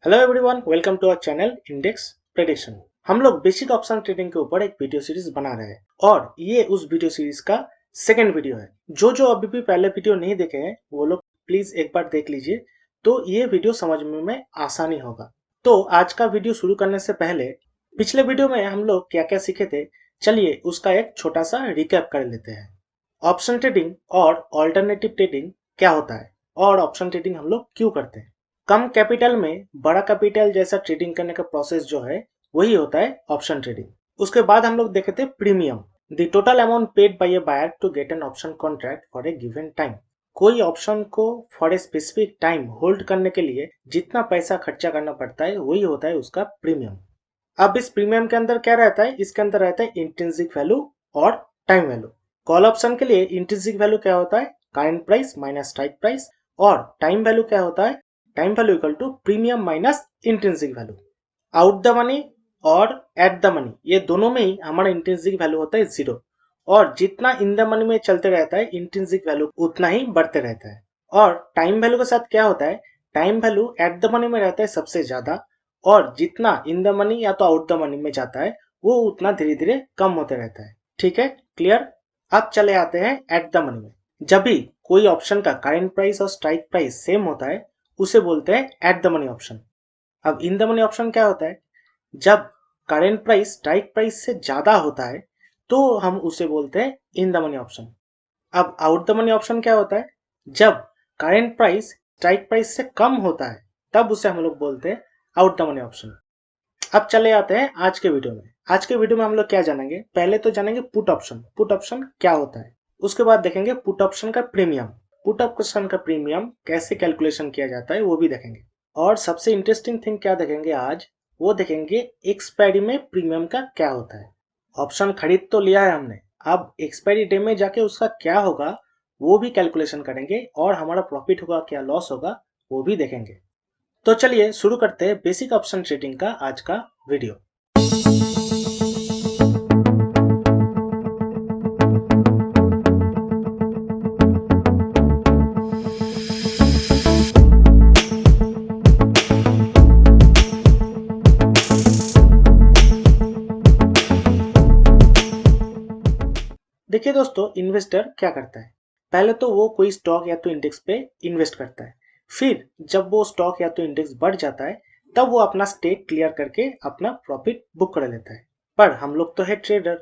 Hello everyone, welcome to our channel index prediction. हम लोग basic option trading के ऊपर एक वीडियो सीरीज बना रहे हैं और ये उस वीडियो सीरीज का सेकंड वीडियो है। जो अभी भी पहले वीडियो नहीं देखे हैं वो लोग प्लीज एक बार देख लीजिए, तो ये वीडियो समझने में आसानी होगा। तो आज का वीडियो शुरू करने से पहले पिछले वीडियो में हम लोग क्या क्या सीखे थे, चलिए उसका एक छोटा सा रिकैप कर लेते हैं। ऑप्शन ट्रेडिंग और ऑल्टरनेटिव ट्रेडिंग क्या होता है और ऑप्शन ट्रेडिंग हम लोग क्यों करते हैं। कम कैपिटल में बड़ा कैपिटल जैसा ट्रेडिंग करने का प्रोसेस जो है वही होता है ऑप्शन ट्रेडिंग। उसके बाद हम लोग देखे थे premium, the total amount paid by a buyer to get an option contract for a given time. कोई ऑप्शन को for a specific time hold करने के लिए जितना पैसा खर्चा करना पड़ता है वही होता है उसका प्रीमियम। अब इस प्रीमियम के अंदर क्या रहता है, इसके अंदर रहता है इंट्रिंसिक वैल्यू और टाइम वैल्यू। कॉल ऑप्शन के लिए इंट्रिंसिक वैल्यू क्या होता है, current price minus strike price, और टाइम वैल्यू क्या होता है, time value equal to premium minus intrinsic value. Out the money और एट द मनी ये दोनों में ही हमारा इंट्रिंसिक वैल्यू होता है 0, और जितना इन द मनी में चलते रहता है इंट्रिंसिक वैल्यू उतना ही बढ़ते रहता है। और टाइम वैल्यू के साथ क्या होता है, time value eight the money में रहता है सबसे ज्यादा, और जितना इन द मनी या तो आउट द मनी में जाता है वो उतना धीरे धीरे कम होते रहता है। ठीक है, क्लियर। अब चले आते हैं एट द मनी में। जब भी कोई ऑप्शन का करंट प्राइस और स्ट्राइक प्राइस सेम होता है उसे बोलते हैं एट द मनी ऑप्शन। अब इन द मनी ऑप्शन क्या होता है, जब करंट प्राइस स्ट्राइक प्राइस से ज्यादा होता है तो हम उसे बोलते हैं इन द मनी ऑप्शन। अब आउट द मनी ऑप्शन क्या होता है, जब करंट प्राइस स्ट्राइक प्राइस से कम होता है तब उसे हम लोग बोलते हैं आउट द मनी ऑप्शन। अब चले आते हैं आज के वीडियो में। आज के वीडियो में हम लोग क्या जानेंगे, पहले तो जानेंगे पुट ऑप्शन। पुट ऑप्शन क्या होता है, उसके बाद देखेंगे पुट ऑप्शन का प्रीमियम। पुट ऑप्शन का प्रीमियम कैसे कैलकुलेशन किया जाता है वो भी देखेंगे। और सबसे इंटरेस्टिंग थिंग क्या देखेंगे आज, वो देखेंगे एक्सपायरी में प्रीमियम का क्या होता है। ऑप्शन खरीद तो लिया है हमने, अब एक्सपायरी डे में जाके उसका क्या होगा वो भी कैलकुलेशन करेंगे, और हमारा प्रॉफिट होगा क्या लॉस होगा वो भी देखेंगे। तो चलिए शुरू करते हैं बेसिक ऑप्शन ट्रेडिंग का आज का वीडियो। देखिए दोस्तों, इन्वेस्टर क्या करता है, पहले तो वो कोई स्टॉक या तो इंडेक्स पे इन्वेस्ट करता है, फिर जब वो स्टॉक या तो इंडेक्स बढ़ जाता है तब वो अपना स्टेक क्लियर करके अपना प्रॉफिट बुक कर लेता है। पर हम लोग तो है ट्रेडर,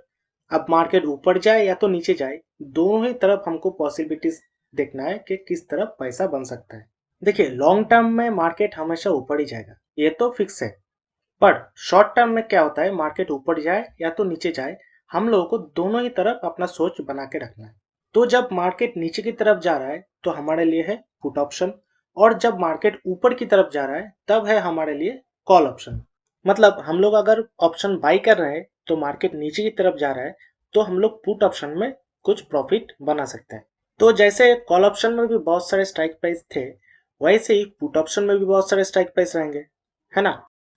अब मार्केट ऊपर जाए या तो नीचे जाए दोनों ही तरफ हमको पॉसिबिलिटीज देखना है कि किस तरफ पैसा बन सकता है। देखिए लॉन्ग टर्म में मार्केट हमेशा ऊपर ही जाएगा, ये तो फिक्स है। पर शॉर्ट टर्म में क्या होता है, मार्केट ऊपर जाए या तो नीचे जाए हम लोगों को दोनों ही तरफ अपना सोच बना के रखना है। तो जब मार्केट नीचे की तरफ जा रहा है तो हमारे लिए है पुट ऑप्शन, और जब मार्केट ऊपर की तरफ जा रहा है तब है हमारे लिए कॉल ऑप्शन। मतलब हम लोग अगर ऑप्शन बाई कर रहे हैं तो मार्केट नीचे की तरफ जा रहा है तो हम लोग पुट ऑप्शन में कुछ प्रॉफिट बना सकते हैं। तो जैसे कॉल ऑप्शन में भी बहुत सारे स्ट्राइक प्राइस थे, वैसे ही पुट ऑप्शन में भी बहुत सारे स्ट्राइक प्राइस रहेंगे, है ना।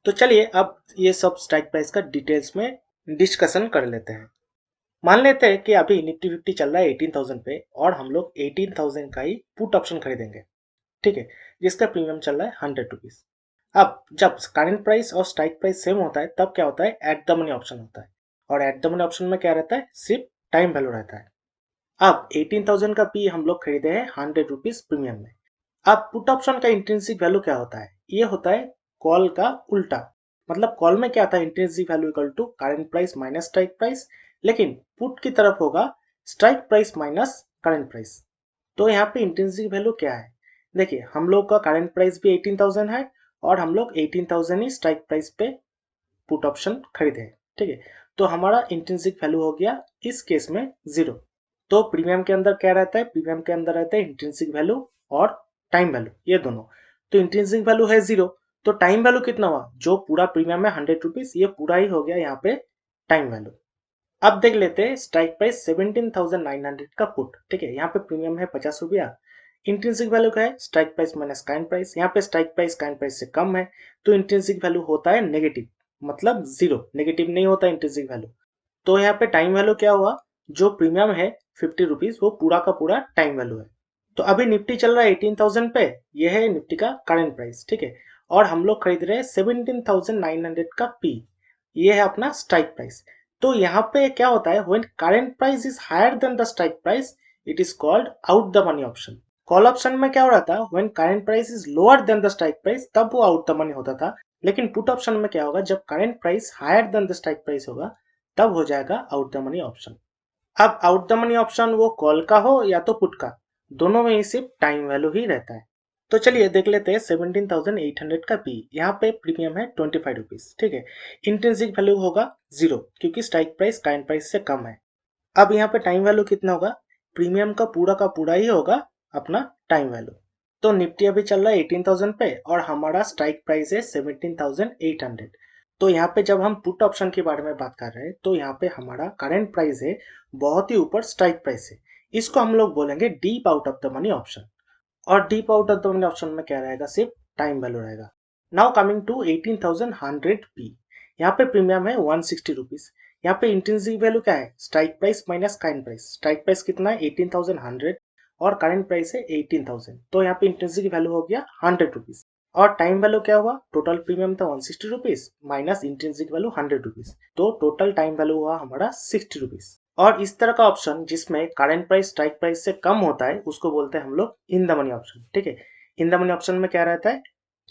तो चलिए अब ये सब स्ट्राइक प्राइस का डिटेल्स में डिस्कशन कर लेते हैं। मान लेते हैं कि अभी निफ्टी 50 चल रहा है 18,000 पे, और हम लोग 18,000 का ही पुट ऑप्शन खरीदेंगे, ठीक है, जिसका प्रीमियम चल रहा है 100 रुपीज। अब जब करंट प्राइस और स्ट्राइक प्राइस सेम होता है तब क्या होता है, एट द मनी ऑप्शन होता है, और एट द मनी ऑप्शन में क्या रहता है, सिर्फ टाइम वैल्यू रहता है। अब 18,000 का पी हम लोग खरीदे हैं 100 रुपीज प्रीमियम में। अब पुट ऑप्शन का इंट्रिंसिक वैल्यू क्या होता है, ये होता है कॉल का उल्टा। मतलब कॉल में क्या था, intrinsic value equal to current price minus strike price, लेकिन पुट की तरफ होगा strike price minus current price. तो यहाँ पे इंट्रिंसिक वैल्यू क्या है, देखिए हम लोग का करंट प्राइस भी 18,000 है और हम लोग 18,000 ही स्ट्राइक प्राइस पे पुट ऑप्शन खरीदे हैं, ठीक है। तो हमारा इंट्रिंसिक वैल्यू हो गया इस केस में 0। तो प्रीमियम के अंदर क्या रहता है, प्रीमियम के अंदर रहता है इंट्रिंसिक वैल्यू और टाइम वैल्यू, ये दोनों। तो इंट्रिंसिक वैल्यू है 0, तो टाइम वैल्यू कितना हुआ, जो पूरा प्रीमियम है 100 रुपीज, ये पूरा ही हो गया यहाँ पे टाइम वैल्यू। अब देख लेते हैं स्ट्राइक प्राइस 17,900 का पुट, ठीक है, यहाँ पे प्रीमियम है 50 रुपया, इंट्रिंसिक वैल्यू का है strike price minus current price, यहाँ पे स्ट्राइक प्राइस करंट प्राइस से कम है तो इंट्रिंसिक वैल्यू होता है नेगेटिव, मतलब 0, नेगेटिव नहीं होता इंट्रिंसिक वैल्यू। तो यहाँ पे टाइम वैल्यू क्या हुआ, जो प्रीमियम है 50 रुपीज वो पूरा का पूरा टाइम वैल्यू है। तो अभी निफ्टी चल रहा है 18,000 पे, ये है निफ्टी का करंट प्राइस, ठीक है, और हम लोग खरीद रहे हैं 17,900 का पी, ये है अपना स्ट्राइक प्राइस। तो यहाँ पे क्या होता है, when current price is higher than the strike price it is called out the money option. Call option में क्या हो रहा था, when current price is lower than the strike price तब वो आउट द मनी होता था, लेकिन पुट ऑप्शन में क्या होगा, जब current price higher than the strike price होगा तब हो जाएगा आउट द मनी ऑप्शन। अब आउट द मनी ऑप्शन वो कॉल का हो या तो पुट का, दोनों में ही सिर्फ टाइम वैल्यू ही रहता है। तो चलिए देख लेते हैं 17,800 का पी, यहाँ पे प्रीमियम है 25 रुपीज, ठीक है। इंट्रिंसिक वैल्यू होगा 0 क्योंकि स्ट्राइक प्राइस करंट प्राइस से कम है। अब यहाँ पे टाइम वैल्यू कितना होगा, प्रीमियम का पूरा ही होगा अपना टाइम वैल्यू। तो निफ्टी अभी चल रहा है 18,000 पे और हमारा स्ट्राइक प्राइस है 17,800। तो यहाँ पे जब हम पुट ऑप्शन के बारे में बात कर रहे हैं तो यहाँ पे हमारा करंट प्राइस है बहुत ही ऊपर स्ट्राइक प्राइस से, इसको हम लोग बोलेंगे deep out of the money option. और deep out of the money option में क्या रहेगा, सिर्फ टाइम वैल्यू रहेगा। नाउ कमिंग टू 18,100 पी, यहाँ पे प्रीमियम है 160 रुपीज। यहाँ पे इंट्रिंसिक वैल्यू क्या है, strike price minus current price. Strike price कितना है 18,100 और करंट प्राइस है 18,000, तो यहाँ पे इंट्रिंसिक वैल्यू हो गया 100 रुपीज। और टाइम वैल्यू क्या हुआ, टोटल प्रीमियम था 160 rupees minus intrinsic value 100 rupees, तो टोटल टाइम वैल्यू हुआ हमारा 60 रुपीज। और इस तरह का ऑप्शन जिसमें करंट प्राइस स्ट्राइक प्राइस से कम होता है उसको बोलते हैं हम लोग इन द मनी ऑप्शन, ठीक है। इन द मनी ऑप्शन में क्या रहता है,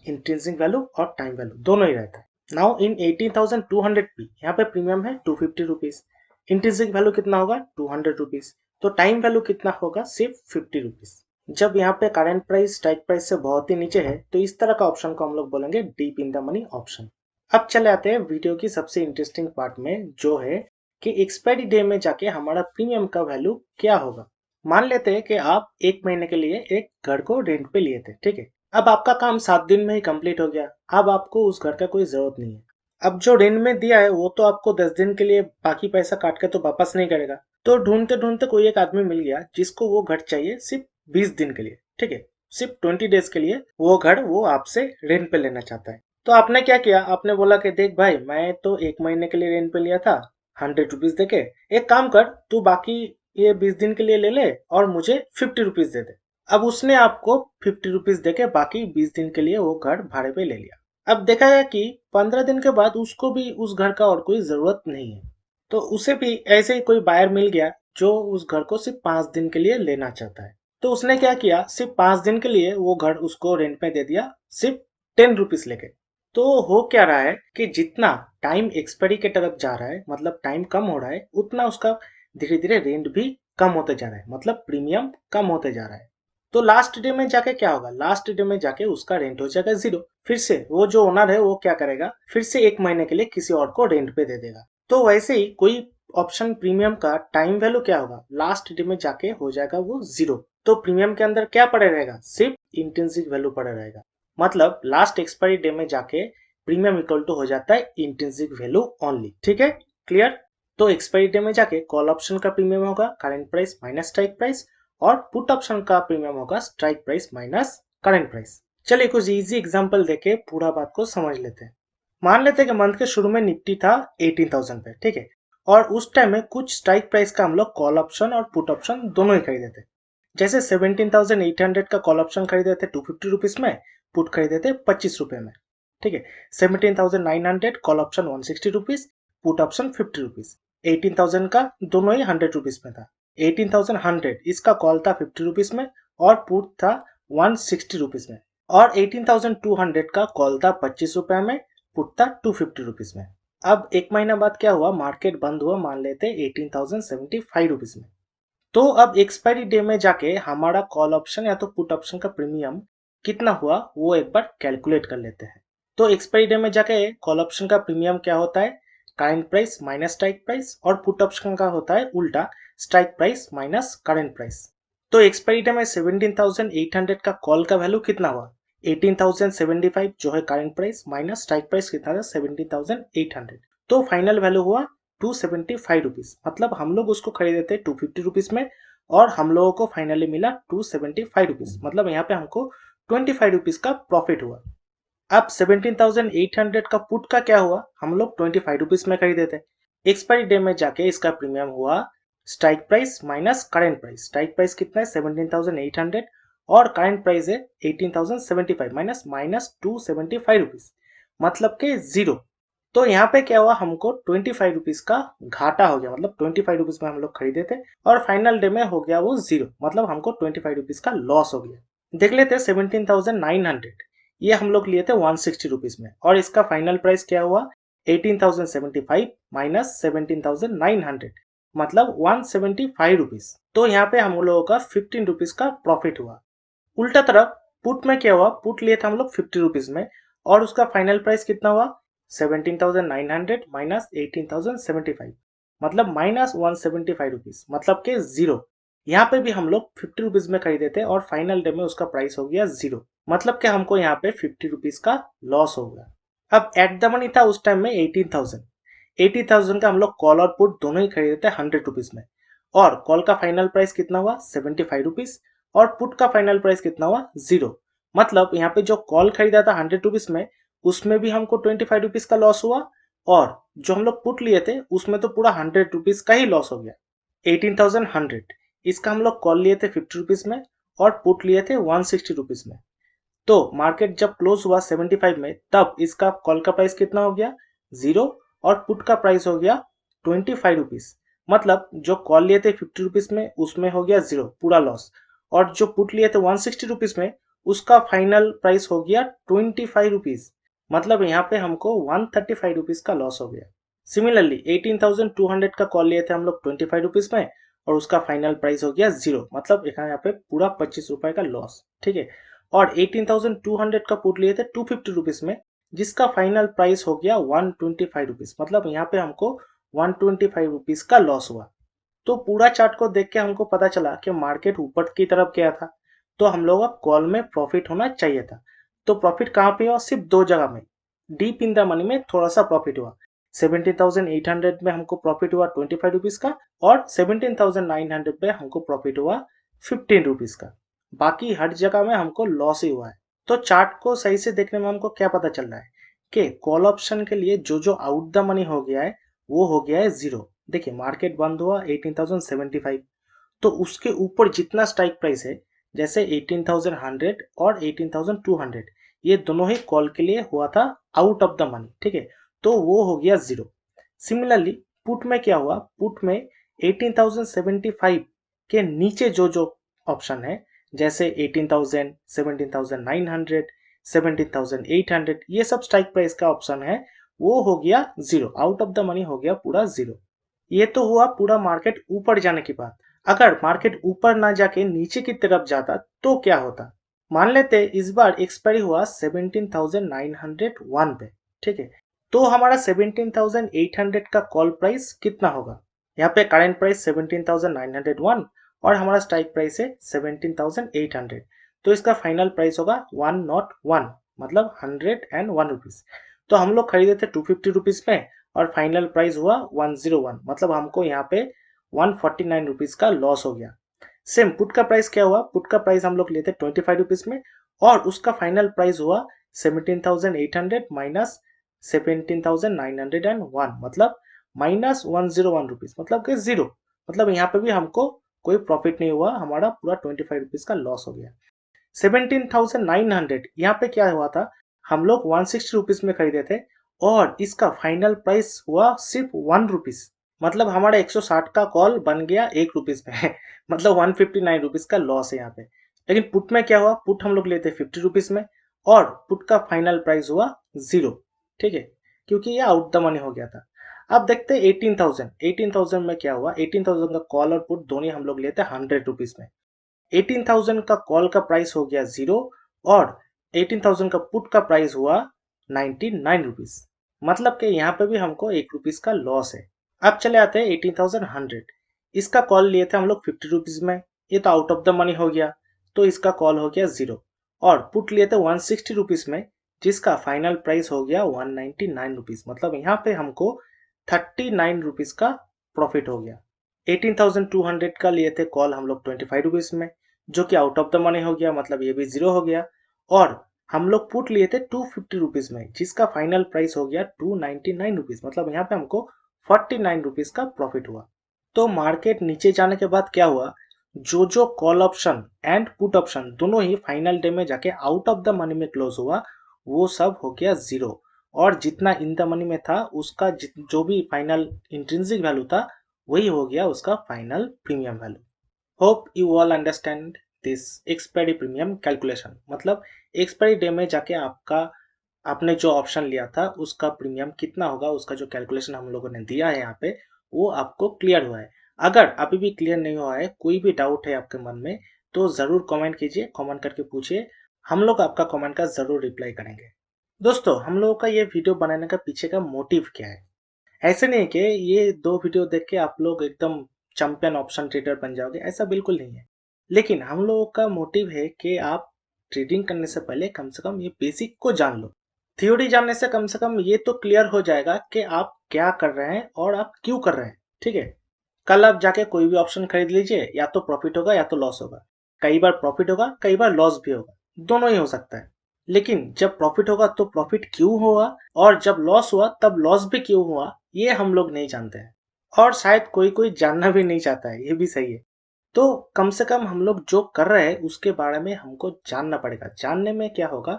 इंट्रिंसिक वैल्यू और टाइम वैल्यू दोनों ही रहता है। नाउ इन 18,200 पी, यहाँ पे प्रीमियम है 250 रुपीज, इंट्रिंसिक वैल्यू कितना होगा 200 रुपीज, तो टाइम वैल्यू कितना होगा सिर्फ 50 रुपीज। जब यहाँ पे करंट प्राइस स्ट्राइक प्राइस से बहुत ही नीचे है तो इस तरह का ऑप्शन को हम लोग बोलेंगे deep in the money option. अब चले आते हैं वीडियो की सबसे इंटरेस्टिंग पार्ट में, जो है कि एक्सपायरी डे में जाके हमारा प्रीमियम का वैल्यू क्या होगा। मान लेते हैं कि आप 1 महीने के लिए एक घर को रेंट पे लिए थे, ठीक है। अब आपका काम 7 दिन में ही कंप्लीट हो गया, अब आपको उस घर का कोई जरूरत नहीं है। अब जो रेंट में दिया है वो तो आपको 10 दिन के लिए बाकी पैसा काट के तो वापस नहीं करेगा, तो ढूंढते ढूंढते कोई एक आदमी मिल गया जिसको वो घर चाहिए सिर्फ 20 दिन के लिए, ठीक है। सिर्फ 20 डेज के लिए वो घर वो आपसे रेंट पे लेना चाहता है। तो आपने क्या किया, आपने बोला कि देख भाई मैं तो 1 महीने के लिए रेंट पे लिया था 100 रुपीज देके, एक काम कर तू बाकी ये 20 दिन के लिए ले ले और मुझे 50 रुपीज दे दे। अब उसने आपको 50 रुपीज देके बाकी 20 दिन के लिए वो घर भाड़े पे ले लिया। अब देखा गया कि 15 दिन के बाद उसको भी उस घर का और कोई जरूरत नहीं है, तो उसे भी ऐसे ही कोई बायर मिल गया जो उस घर को सिर्फ 5 दिन के लिए लेना चाहता है। तो उसने क्या किया, सिर्फ 5 दिन के लिए वो घर उसको रेंट पे दे दिया सिर्फ 10 रुपीज लेके। तो हो क्या रहा है कि जितना टाइम एक्सपायरी के तरफ जा रहा है, मतलब टाइम कम हो रहा है, उतना उसका धीरे धीरे रेंट भी कम होते जा रहा है, मतलब प्रीमियम कम होते जा रहा है। तो लास्ट डे में जाके क्या होगा, लास्ट डे में जाके उसका रेंट हो जाएगा 0। फिर से वो जो ओनर है वो क्या करेगा, फिर से 1 महीने के लिए किसी और को रेंट पे दे देगा। तो वैसे ही कोई ऑप्शन प्रीमियम का टाइम वैल्यू क्या होगा, लास्ट डे में जाके हो जाएगा वो 0। तो प्रीमियम के अंदर क्या पड़े रहेगा, सिर्फ इंट्रिंसिक वैल्यू पड़े रहेगा, मतलब लास्ट एक्सपायरी डे में जाके प्रीमियम इक्वल टू हो जाता है इंट्रिंसिक वैल्यू ओनली, ठीक है, क्लियर। तो एक्सपायरी डे में जाके कॉल ऑप्शन का प्रीमियम होगा current price minus strike price, और पुट ऑप्शन का प्रीमियम होगा strike price minus current price. चलिए कुछ इजी एग्जांपल देके पूरा बात को समझ लेते हैं। मान लेते हैं कि मंथ के शुरू में निफ्टी था 18,000 पे, ठीक है, और उस टाइम में कुछ स्ट्राइक प्राइस का हम लोग कॉल ऑप्शन और पुट ऑप्शन दोनों ही खरीदे थे। जैसे 17,800 का कॉल ऑप्शन खरीदे थे 250 रुपीज में, पुट खरीदे थे 25 रुपए में, ठीक है। 17,900 call option 160 rupees, put option 50 rupees. 18,000 का दोनों ही 100 रुपीज में था। 18,100 इसका कॉल था 50 रुपीज में और पुट था 160 रुपीज में, और 18,200 का कॉल था 25 रुपए में, पुट था 250 रुपीज में। अब 1 महीना बाद क्या हुआ, मार्केट बंद हुआ, मान लेते 18,075 रुपीज में। तो अब एक्सपायरी डे में जाके हमारा कॉल ऑप्शन या तो पुट ऑप्शन का प्रीमियम कितना हुआ वो एक बार कैलकुलेट कर लेते हैं। तो एक्सपायरी डे में जाके कॉल ऑप्शन का प्रीमियम क्या होता है, current price minus strike price, और पुट ऑप्शन का होता है उल्टा, strike price minus current price. तो एक्सपायरी डे में 17,800 का कॉल का वैल्यू कितना हुआ, 18,075 जो है current price minus strike price कितना था 17,800, तो फाइनल वैल्यू हुआ 275 रुपीज। मतलब हम लोग उसको खरीदे थे 250 रुपीज में और हम लोगों को फाइनली मिला 275 रुपीज, मतलब यहाँ पे हमको 25 रुपीज का प्रॉफिट हुआ। अब 17,800 का पुट का क्या हुआ, हम लोग 25 रुपीज में खरीदे थे। एक्सपायरी डे में जाके इसका प्रीमियम हुआ strike price minus current price. Strike price कितना है 17,800 और करंट प्राइस है 18,075 माइनस 275 रुपीज, मतलब के जीरो। तो यहाँ पे क्या हुआ, हमको 25 रुपीज का घाटा हो गया, मतलब 25 रुपीज में हम लोग खरीदे थे और फाइनल डे में हो गया वो जीरो, मतलब हमको 25 रुपीज का लॉस हो गया। देख लेते 17,900, ये हम लोग लिए थे 160 रुपीज में, और इसका फाइनल प्राइस क्या हुआ 18,075 माइनस 17,900, मतलब 175 रुपीज। तो यहाँ पे हम लोगों का 15 रुपीज का प्रॉफिट हुआ। उल्टा तरफ पुट में क्या हुआ, पुट लिए थे हम लोग 50 रुपीज में और उसका फाइनल प्राइस कितना हुआ 17,900 माइनस 18,075, मतलब माइनस 175 रुपीज, मतलब के जीरो। यहाँ पे भी हम लोग 50 रुपीज में खरीदे थे और फाइनल डे में उसका प्राइस हो गया जीरो, मतलब कि हमको यहाँ पे 50 रुपीज का लॉस हो गया। अब एट द मनी था उस टाइम में 18,000 का हम लोग कॉल और पुट दोनों ही खरीदे थे 100 रुपीज में, और कॉल का फाइनल प्राइस कितना हुआ 75 रुपीज और पुट का फाइनल प्राइस कितना हुआ जीरो। मतलब यहाँ पे जो कॉल खरीदा था 100 रुपीज में, उसमें भी हमको 25 रुपीज का लॉस हुआ, और जो हम लोग पुट लिए थे उसमें तो पूरा 100 रुपीज का ही लॉस हो गया। 18,100, इसका हम लोग कॉल लिए थे 50 रुपीज में और पुट लिए थे 160 रुपीज में। तो मार्केट जब क्लोज हुआ 75 में, तब इसका कॉल का प्राइस कितना हो गया जीरो और पुट का प्राइस हो गया 25 रुपीज। मतलब जो कॉल लिए थे 50 रुपीज में उसमें हो गया जीरो, पूरा लॉस, और जो पुट लिए थे 160 रुपीज में उसका फाइनल प्राइस हो गया 25 रुपीज, मतलब यहाँ पे हमको 135 रुपीज का लॉस हो गया। सिमिलरली 18,200 का कॉल लिए थे हम लोग 25 रुपीज में और उसका फाइनल प्राइस हो गया जीरो, मतलब यहाँ पे पूरा 25 रुपए का लॉस, ठीक है। और 18,200 का पुट लिए थे 250 रुपीज में, जिसका फाइनल प्राइस हो गया 125 रुपीज, मतलब यहाँ पे हमको 125 रुपीज का लॉस हुआ। तो पूरा चार्ट को देख के हमको पता चला कि मार्केट ऊपर की तरफ गया था, तो हम लोग अब कॉल में प्रॉफिट होना चाहिए था। तो प्रॉफिट कहाँ पे हुआ, सिर्फ दो जगह में। डीप इन द मनी में थोड़ा सा प्रॉफिट हुआ, 17,800 में हमको प्रॉफिट हुआ 25 रुपीज का, और 17,900 में हमको प्रॉफिट हुआ 15 रुपीज का। बाकी हर जगह में हमको लॉस ही हुआ है। तो चार्ट को सही से देखने में हमको क्या पता चल रहा है कि कॉल ऑप्शन के लिए जो जो आउट द मनी हो गया है वो हो गया है जीरो। देखिए मार्केट बंद हुआ 18,075, तो उसके ऊपर जितना स्ट्राइक प्राइस है, जैसे 18,100 और 18,200, ये दोनों ही कॉल के लिए हुआ था आउट ऑफ द मनी, ठीक है, तो वो हो गया जीरो। सिमिलरली पुट में क्या हुआ, पुट में 18,075 के नीचे जो जो ऑप्शन है, जैसे 18,000, 17,900, 17,800, ये सब स्ट्राइक प्राइस का ऑप्शन है, वो हो गया zero, out of the money हो गया पूरा जीरो। ये तो हुआ पूरा मार्केट ऊपर जाने की बात। अगर मार्केट ऊपर ना जाके नीचे की तरफ जाता तो क्या होता। मान लेते इस बार एक्सपायरी हुआ 17,901 पे, ठीक है, तो हमारा 17,800 का कॉल प्राइस कितना होगा। यहाँ पे करंट प्राइस 17,901 और हमारा स्ट्राइक प्राइस है 17,800, तो इसका फाइनल प्राइस होगा 101, मतलब 101 रुपीज। तो हम लोग खरीदे थे 250 रुपीज में और फाइनल प्राइस हुआ 101, मतलब हमको यहाँ पे 149 रुपीज का लॉस हो गया। सेम पुट का प्राइस क्या हुआ, पुट का प्राइस हम लोग लेते 25 रुपीज में और उसका फाइनल प्राइस हुआ 17,800 माइनस 17,901, मतलब माइनस 101 रुपीज, मतलब कि जीरो। मतलब यहाँ पे भी हमको कोई प्रॉफिट नहीं हुआ, हमारा पूरा 25 रुपीज का लॉस हो गया। 17,900 यहाँ पे क्या हुआ था, हम लोग 160 रुपीज में खरीदे थे और इसका फाइनल प्राइस हुआ सिर्फ 1 रुपीज, मतलब हमारा 160 का कॉल बन गया 1 रुपीज में मतलब 159 रुपीज का लॉस है यहाँ पे। लेकिन पुट में क्या हुआ, पुट हम लोग लेते 50 रुपीज में और पुट का फाइनल प्राइस हुआ जीरो, ठीक है, क्योंकि ये आउट द मनी हो गया था। अब देखते हैं 18,000 में क्या हुआ। 18,000 का कॉल और पुट दोनों हम लोग लेते 100 रुपीज में। 18,000 का कॉल का प्राइस हो गया जीरो और 18,000 का पुट का प्राइस हुआ 99 रुपीज, मतलब कि यहाँ पे भी हमको 1 रुपीज का लॉस है। अब चले आते हैं 18,100, इसका कॉल लिए थे हम लोग 50 रुपीज में, ये तो आउट ऑफ द मनी हो गया, तो इसका कॉल हो गया जीरो। और पुट लिए थे 160 रुपीज में, जिसका फाइनल प्राइस हो गया 199 रुपीज, मतलब यहाँ पे हमको 39 रुपीज का प्रॉफिट हो गया। 18,200 का लिए थे कॉल हम लोग 25 रुपीज में, जो कि आउट ऑफ द मनी हो गया, मतलब ये भी जीरो हो गया। और हम लोग पुट लिए थे 250 रुपीज में, जिसका फाइनल प्राइस हो गया 299 रुपीज, मतलब यहाँ पे हमको 49 रुपीज का प्रॉफिट हुआ। तो मार्केट नीचे जाने के बाद क्या हुआ, जो call option and put option दोनों ही फाइनल डे में जाके आउट ऑफ द मनी में क्लोज हुआ, वो सब हो गया जीरो। और जितना इन द मनी में था उसका जो भी फाइनल इंट्रिंसिक वैल्यू था वही हो गया उसका final premium value. Hope you all understand this expiry premium calculation. मतलब एक्सपायरी डे में जाके आपने जो ऑप्शन लिया था उसका प्रीमियम कितना होगा, उसका जो कैलकुलेशन हम लोगों ने दिया है यहाँ पे वो आपको क्लियर हुआ है। अगर अभी भी क्लियर नहीं हुआ है, कोई भी डाउट है आपके मन में, तो ज़रूर कमेंट कीजिए, कमेंट करके पूछिए, हम लोग आपका कमेंट का ज़रूर रिप्लाई करेंगे। दोस्तों, हम लोगों का ये वीडियो बनाने का पीछे का मोटिव क्या है? ऐसे नहीं कि ये 2 वीडियो देख के आप लोग एकदम चैंपियन ऑप्शन ट्रेडर बन जाओगे, ऐसा बिल्कुल नहीं है। लेकिन हम लोगों का मोटिव है कि आप ट्रेडिंग करने से पहले कम से कम ये बेसिक को जान लो। थ्योरी जानने से कम ये तो क्लियर हो जाएगा कि आप क्या कर रहे हैं और आप क्यों कर रहे हैं, ठीक है? कल आप जाके कोई भी ऑप्शन खरीद लीजिए, या तो प्रॉफिट होगा या तो लॉस होगा। कई बार प्रॉफिट होगा, कई बार लॉस भी होगा, दोनों ही हो सकता है। लेकिन जब प्रॉफिट होगा तो प्रॉफिट क्यों हुआ, और जब लॉस हुआ तब लॉस भी क्यों हुआ, ये हम लोग नहीं जानते हैं। और शायद कोई जानना भी नहीं चाहता है, ये भी सही है। तो कम से कम हम लोग जो कर रहे हैं उसके बारे में हमको जानना पड़ेगा। जानने में क्या होगा,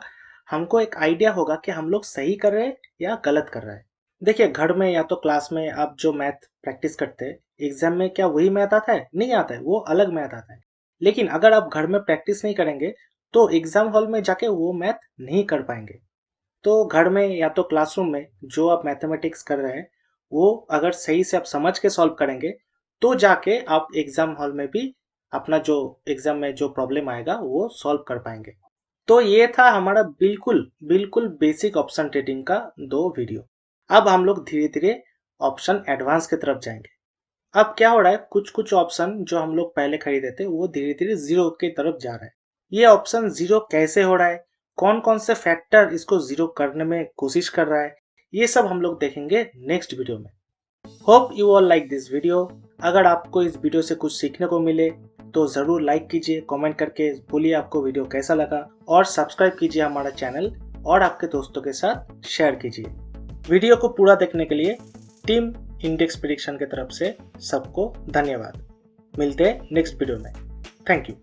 हमको एक आइडिया होगा कि हम लोग सही कर रहे हैं या गलत कर रहे हैं। देखिए, घर में या तो क्लास में आप जो मैथ प्रैक्टिस करते हैं, एग्जाम में क्या वही मैथ आता है? नहीं आता है, वो अलग मैथ आता है। लेकिन अगर आप घर में प्रैक्टिस नहीं करेंगे तो एग्जाम हॉल में जाके वो मैथ नहीं कर पाएंगे। तो घर में या तो क्लासरूम में जो आप मैथमेटिक्स कर रहे हैं वो अगर सही से आप समझ के सॉल्व करेंगे तो जाके आप एग्जाम हॉल में भी अपना जो एग्जाम में जो प्रॉब्लम आएगा वो सॉल्व कर पाएंगे। तो ये था हमारा बिल्कुल बिल्कुल बेसिक ऑप्शन ट्रेडिंग का 2 वीडियो। अब हम लोग धीरे धीरे ऑप्शन एडवांस की तरफ जाएंगे। अब क्या हो रहा है, कुछ कुछ ऑप्शन जो हम लोग पहले खरीदे थे वो धीरे धीरे जीरो की तरफ जा रहा है। ये ऑप्शन जीरो कैसे हो रहा है, कौन कौन से फैक्टर इसको जीरो करने में कोशिश कर रहा है, ये सब हम लोग देखेंगे नेक्स्ट वीडियो में। Hope you all like this video. अगर आपको इस वीडियो से कुछ सीखने को मिले तो ज़रूर लाइक कीजिए, कमेंट करके बोलिए आपको वीडियो कैसा लगा, और सब्सक्राइब कीजिए हमारा चैनल और आपके दोस्तों के साथ शेयर कीजिए। वीडियो को पूरा देखने के लिए टीम इंडेक्स प्रेडिक्शन की तरफ से सबको धन्यवाद। मिलते हैं नेक्स्ट वीडियो में। Thank you.